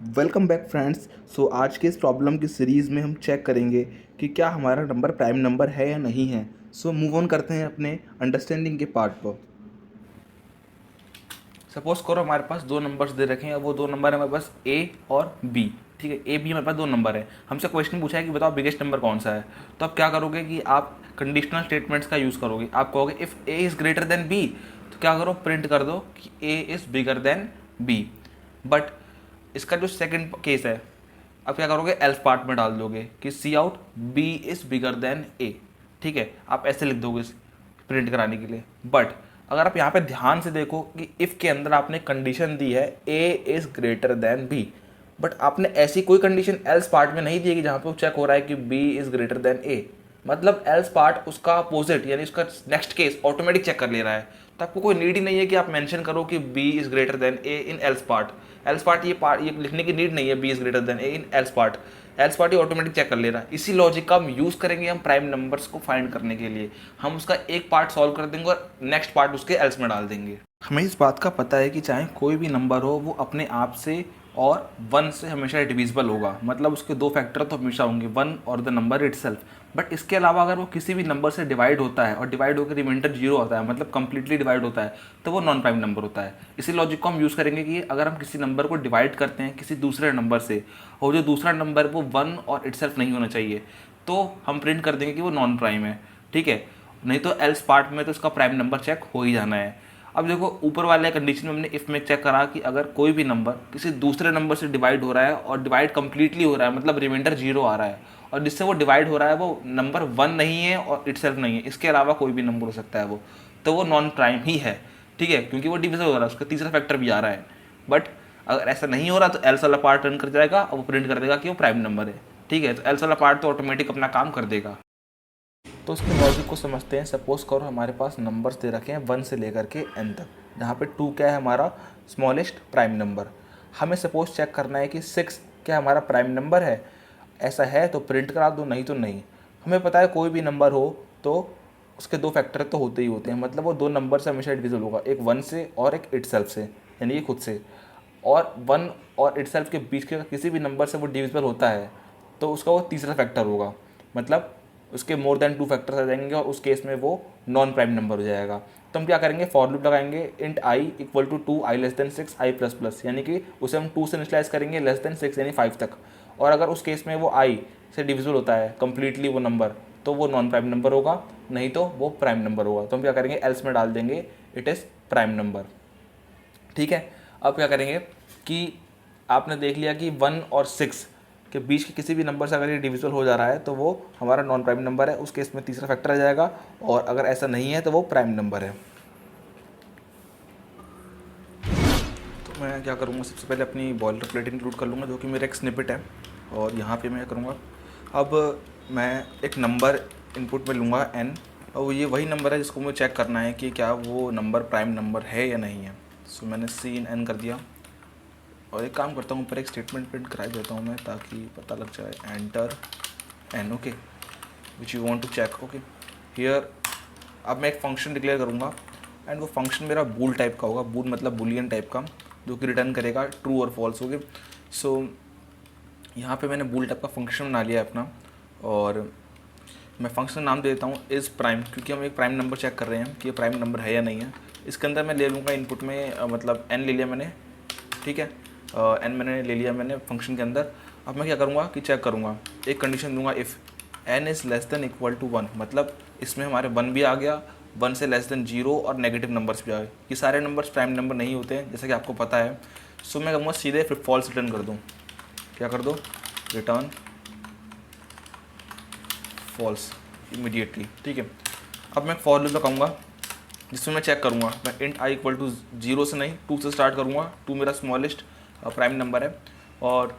Welcome back friends. आज के इस प्रॉब्लम की सीरीज़ में हम चेक करेंगे कि क्या हमारा नंबर प्राइम नंबर है या नहीं है। मूव ऑन करते हैं अपने अंडरस्टैंडिंग के पार्ट पर। सपोज करो हमारे पास दो नंबर्स दे रखे हैं, वो दो नंबर है हमारे पास ए और बी। ठीक है, ए बी हमारे पास दो नंबर है। हमसे क्वेश्चन पूछा है कि बताओ बिगेस्ट नंबर कौन सा है। तो आप क्या करोगे कि आप कंडीशनल स्टेटमेंट्स का यूज़ करोगे। आप कहोगे if a is greater than b, तो क्या करो, प्रिंट कर दो कि a is bigger than b. But इसका जो सेकंड केस है, अब क्या करोगे, एल्स पार्ट में डाल दोगे कि C out B is bigger than A. ठीक है, आप ऐसे लिख दोगे प्रिंट कराने के लिए। बट अगर आप यहाँ पे ध्यान से देखो कि इफ़ के अंदर आपने कंडीशन दी है a is greater than b, but आपने ऐसी कोई कंडीशन एल्स पार्ट में नहीं दी है कि जहाँ पे वो चेक हो रहा है कि बी इज़ ग्रेटर देन ए। मतलब एल्स पार्ट उसका अपोजिट यानी उसका नेक्स्ट केस ऑटोमेटिक चेक कर ले रहा है। तो आपको कोई नीड ही नहीं है कि आप मेंशन करो कि b is greater than a in else part. Else part ये लिखने की नीड नहीं है, b is greater than a in else part. Else part ये ऑटोमेटिक चेक कर ले रहा है। इसी लॉजिक का हम यूज़ करेंगे हम प्राइम नंबर्स को फाइंड करने के लिए। हम उसका एक पार्ट सॉल्व कर देंगे और नेक्स्ट पार्ट उसके एल्स में डाल देंगे। हमें इस बात का पता है कि चाहे कोई भी नंबर हो वो अपने आप से और वन से हमेशा डिविजिबल होगा। मतलब उसके दो फैक्टर तो हमेशा होंगे, वन और द नंबर इटसेल्फ। बट इसके अलावा अगर वो किसी भी नंबर से डिवाइड होता है और डिवाइड होकर रिमाइंडर जीरो होता है, मतलब कंप्लीटली डिवाइड होता है, तो वो नॉन प्राइम नंबर होता है। इसी लॉजिक को हम यूज़ करेंगे कि अगर हम किसी नंबर को डिवाइड करते हैं किसी दूसरे नंबर से और जो दूसरा नंबर वो वन और इटसेल्फ नहीं होना चाहिए, तो हम प्रिंट कर देंगे कि वो नॉन प्राइम है। ठीक है, नहीं तो एल्स पार्ट में तो इसका प्राइम नंबर चेक हो ही जाना है। अब देखो, ऊपर वाले कंडीशन में हमने इफ़ में चेक करा कि अगर कोई भी नंबर किसी दूसरे नंबर से डिवाइड हो रहा है और डिवाइड कंप्लीटली हो रहा है, मतलब रिमाइंडर जीरो आ रहा है, और जिससे वो डिवाइड हो रहा है वो नंबर वन नहीं है और इटसेल्फ नहीं है, इसके अलावा कोई भी नंबर हो सकता है, वो तो वो नॉन प्राइम ही है। ठीक है, क्योंकि वो डिविजल हो रहा है, उसका तीसरा फैक्टर भी आ रहा है। बट अगर ऐसा नहीं हो रहा तो एल्स वाला पार्ट रन कर जाएगा और वो प्रिंट कर देगा कि वो प्राइम नंबर है। ठीक है, तो एल्स वाला पार्ट तो ऑटोमेटिक अपना काम कर देगा। तो उसके लॉजिक को समझते हैं। सपोज करो हमारे पास नंबर्स दे रखे हैं वन से लेकर के एन तक, जहाँ पे टू क्या है हमारा स्मॉलेस्ट प्राइम नंबर। हमें सपोज चेक करना है कि सिक्स क्या हमारा प्राइम नंबर है। ऐसा है तो प्रिंट करा दो, नहीं तो नहीं। हमें पता है कोई भी नंबर हो तो उसके दो फैक्टर तो होते ही होते हैं, मतलब वो दो नंबर से हमेशा डिविजिबल होगा, एक वन से और एक इटसेल्फ से, यानी कि खुद से। और वन और इटसेल्फ के बीच के किसी भी नंबर से वो डिविजिबल होता है तो उसका वो तीसरा फैक्टर होगा, मतलब उसके मोर देन टू फैक्टर्स आ जाएंगे और उस केस में वो नॉन प्राइम नंबर हो जाएगा। तो हम क्या करेंगे, फॉर लूप लगाएंगे int i equal to two i less than six i plus plus, यानी कि उसे हम टू से इनिशियलाइज करेंगे लेस देन सिक्स यानी फाइव तक। और अगर उस केस में वो आई से डिविजिबल होता है कंप्लीटली वो नंबर, तो वो नॉन प्राइम नंबर होगा, नहीं तो वो प्राइम नंबर होगा। तो हम क्या करेंगे, एल्स में डाल देंगे इट इज़ प्राइम नंबर। ठीक है, अब क्या करेंगे कि आपने देख लिया कि वन और सिक्स के बीच के किसी भी नंबर से अगर ये डिविजिबल हो जा रहा है तो वो हमारा नॉन प्राइम नंबर है, उस केस में तीसरा फैक्टर आ जाएगा। और अगर ऐसा नहीं है तो वो प्राइम नंबर है। तो मैं क्या करूँगा, सबसे पहले अपनी बॉयलर प्लेट इंक्लूड कर लूँगा जो कि मेरा एक स्निपेट है। और यहाँ पे मैं क्या करूँगा, अब मैं एक नंबर इनपुट में लूँगा n, और ये वही नंबर है जिसको मुझे चेक करना है कि क्या वो नंबर प्राइम नंबर है या नहीं है। मैंने सी इन n कर दिया और एक काम करता हूँ, ऊपर एक स्टेटमेंट प्रिंट करा देता हूँ मैं ताकि पता लग जाए। Enter n, okay, which you want to check, okay here. अब मैं एक फंक्शन डिक्लेयर करूँगा एंड वो फंक्शन मेरा बूल टाइप का होगा। बूल मतलब बुलियन टाइप का, जो कि रिटर्न करेगा ट्रू और फॉल्स, ओके। यहाँ पे मैंने बूल टाइप का फंक्शन बना लिया है अपना, और मैं फंक्शन नाम दे देता हूँ इज़ प्राइम, क्योंकि हम एक प्राइम नंबर चेक कर रहे हैं कि ये प्राइम नंबर है या नहीं है। इसके अंदर मैं ले लूँगा इनपुट में मतलब n ले लिया मैंने, ठीक है, n मैंने ले लिया मैंने फंक्शन के अंदर। अब मैं क्या करूँगा कि चेक करूँगा, एक कंडीशन दूंगा if n is less than equal to one, मतलब इसमें हमारे वन भी आ गया, वन से लेस देन जीरो और नेगेटिव नंबर्स भी आ गए। ये सारे नंबर्स प्राइम नंबर नहीं होते हैं जैसा कि आपको पता है। मैं कहूँगा सीधे फिर फॉल्स रिटर्न कर दूँ। क्या कर दो, रिटर्न फॉल्स इमीडिएटली, ठीक है। अब मैं फॉर लूप लगाऊंगा जिसमें मैं चेक करूँगा, मैं int i equal to zero से नहीं टू से स्टार्ट करूँगा। टू मेरा स्मॉलेस्ट प्राइम नंबर है और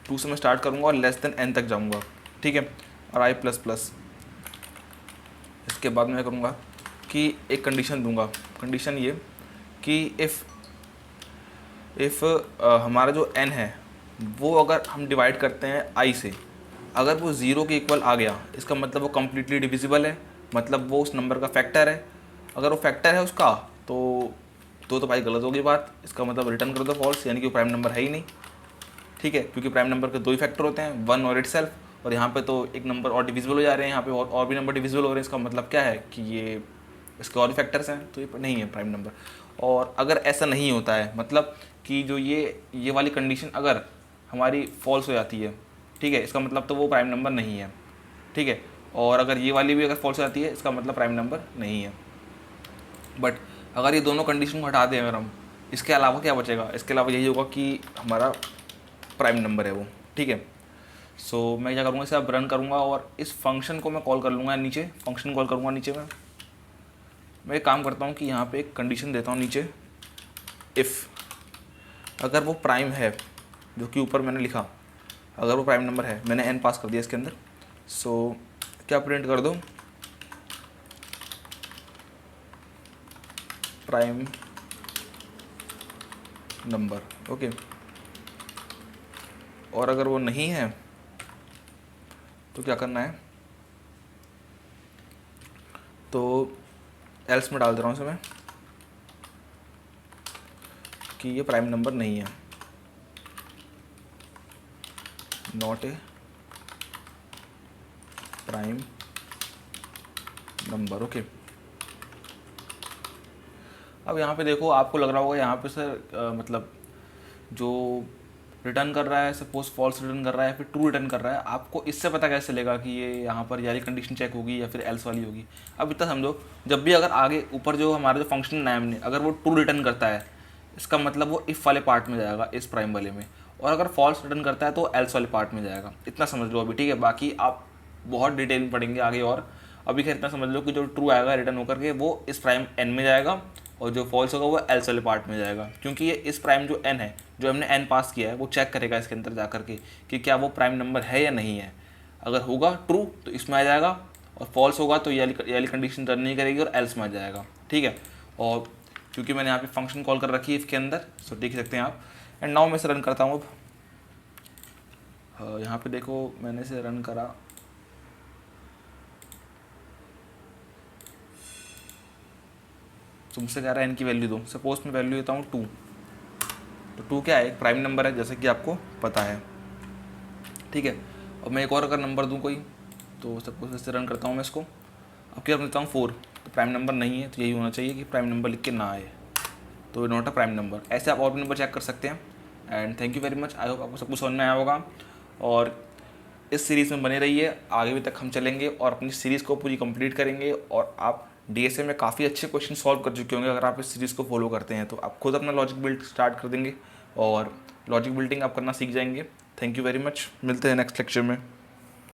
टू से मैं स्टार्ट करूँगा और लेस देन एन तक जाऊँगा, ठीक है, और आई प्लस प्लस। इसके बाद मैं करूँगा कि एक कंडीशन दूंगा, कंडीशन ये कि इफ़ हमारा जो n है वो अगर हम डिवाइड करते हैं i से, अगर वो ज़ीरो के इक्वल आ गया इसका मतलब वो कम्प्लीटली डिविजिबल है, मतलब वो उस नंबर का फैक्टर है। अगर वो फैक्टर है उसका तो भाई गलत होगी बात, इसका मतलब रिटर्न कर दो फॉल्स, यानी कि वो प्राइम नंबर है ही नहीं। ठीक है, क्योंकि प्राइम नंबर के दो ही फैक्टर होते हैं, 1 और इटसेल्फ, और यहाँ पे तो एक नंबर और डिविजिबल हो जा रहे हैं, यहाँ पे और भी नंबर डिविजिबल हो रहे हैं। इसका मतलब क्या है कि ये इसके और भी फैक्टर्स हैं, तो ये नहीं है प्राइम नंबर। और अगर ऐसा नहीं होता है, मतलब कि जो ये वाली कंडीशन अगर हमारी फॉल्स हो जाती है, ठीक है, इसका मतलब तो वो प्राइम नंबर नहीं है, ठीक है। और अगर ये वाली भी अगर फॉल्स हो जाती है, इसका मतलब प्राइम नंबर नहीं है। बट अगर ये दोनों कंडीशन को हटा दें अगर हम, इसके अलावा क्या बचेगा? इसके अलावा यही होगा कि हमारा प्राइम नंबर है वो, ठीक है। सो मैं क्या करूँगा, इसे अब रन करूँगा और इस फंक्शन को मैं कॉल कर लूँगा नीचे, फंक्शन कॉल करूँगा नीचे मैं एक काम करता हूँ कि यहाँ पे एक कंडीशन देता हूँ नीचे, इफ़ अगर वो प्राइम है, जो कि ऊपर मैंने लिखा, अगर वो प्राइम नंबर है, मैंने n पास कर दिया इसके अंदर, सो क्या प्रिंट कर दो, प्राइम नंबर, ओके। और अगर वो नहीं है तो क्या करना है, तो एल्स में डाल दे रहा हूँ मैं कि ये प्राइम नंबर नहीं है, not a prime number, okay. अब यहाँ पे देखो, आपको लग रहा होगा यहाँ पे सर मतलब जो रिटर्न कर रहा है, सपोज फॉल्स रिटर्न कर रहा है, फिर ट्रू रिटर्न कर रहा है, आपको इससे पता कैसे चलेगा कि ये यहाँ पर ये वाली कंडीशन चेक होगी या फिर एल्स वाली होगी? अब इतना समझो, जब भी अगर आगे ऊपर जो हमारा जो फंक्शन नाम ने अगर वो ट्रू रिटर्न करता है, इसका मतलब वो इफ़ वाले पार्ट में जाएगा, इस प्राइम वाले में, और अगर फॉल्स रिटर्न करता है तो एल्स वाले पार्ट में जाएगा। इतना समझ लो अभी, ठीक है। बाकी आप बहुत डिटेल में पढ़ेंगे आगे, और अभी खैर इतना समझ लो कि जो ट्रू आएगा रिटर्न होकर के वो इस प्राइम एन में जाएगा, और जो फॉल्स होगा वो एल्स वाले पार्ट में जाएगा, क्योंकि ये इस प्राइम जो एन है, जो हमने एन पास किया है, वो चेक करेगा इसके अंदर जा करके कि क्या वो प्राइम नंबर है या नहीं है। अगर होगा ट्रू तो इसमें आ जाएगा, और फॉल्स होगा तो ये वाली कंडीशन रन नहीं करेगी और एल्स में आ जाएगा, ठीक है। और क्योंकि मैंने यहाँ पे फंक्शन कॉल कर रखी है इसके अंदर, सो देख सकते हैं आप। एंड नाउ मैं इसे रन करता हूँ। अब यहाँ पे देखो, मैंने इसे रन करा, तुमसे कह रहा है एन की वैल्यू दो, सपोज मैं वैल्यू देता हूँ 2, तो 2 क्या है, एक प्राइम नंबर है जैसे कि आपको पता है, ठीक है। और मैं एक और अगर नंबर दूँ कोई, तो सपोज इससे रन करता हूँ मैं इसको, अब क्या देता हूँ 4, तो प्राइम नंबर नहीं है, तो यही होना चाहिए कि प्राइम नंबर लिख के ना आए, तो नॉट अ प्राइम नंबर। ऐसे आप और भी नंबर चेक कर सकते हैं। And thank you very much, I hope आपको सब कुछ समझ में आया होगा, और इस सीरीज़ में बने रहिए, आगे भी तक हम चलेंगे और अपनी सीरीज़ को पूरी कंप्लीट करेंगे। और आप डीएसए में काफ़ी अच्छे क्वेश्चन सॉल्व कर चुके होंगे अगर आप इस सीरीज़ को फॉलो करते हैं, तो आप खुद अपना लॉजिक बिल्ड स्टार्ट कर देंगे और लॉजिक बिल्डिंग आप करना सीख जाएंगे। थैंक यू वेरी मच, मिलते हैं नेक्स्ट लेक्चर में।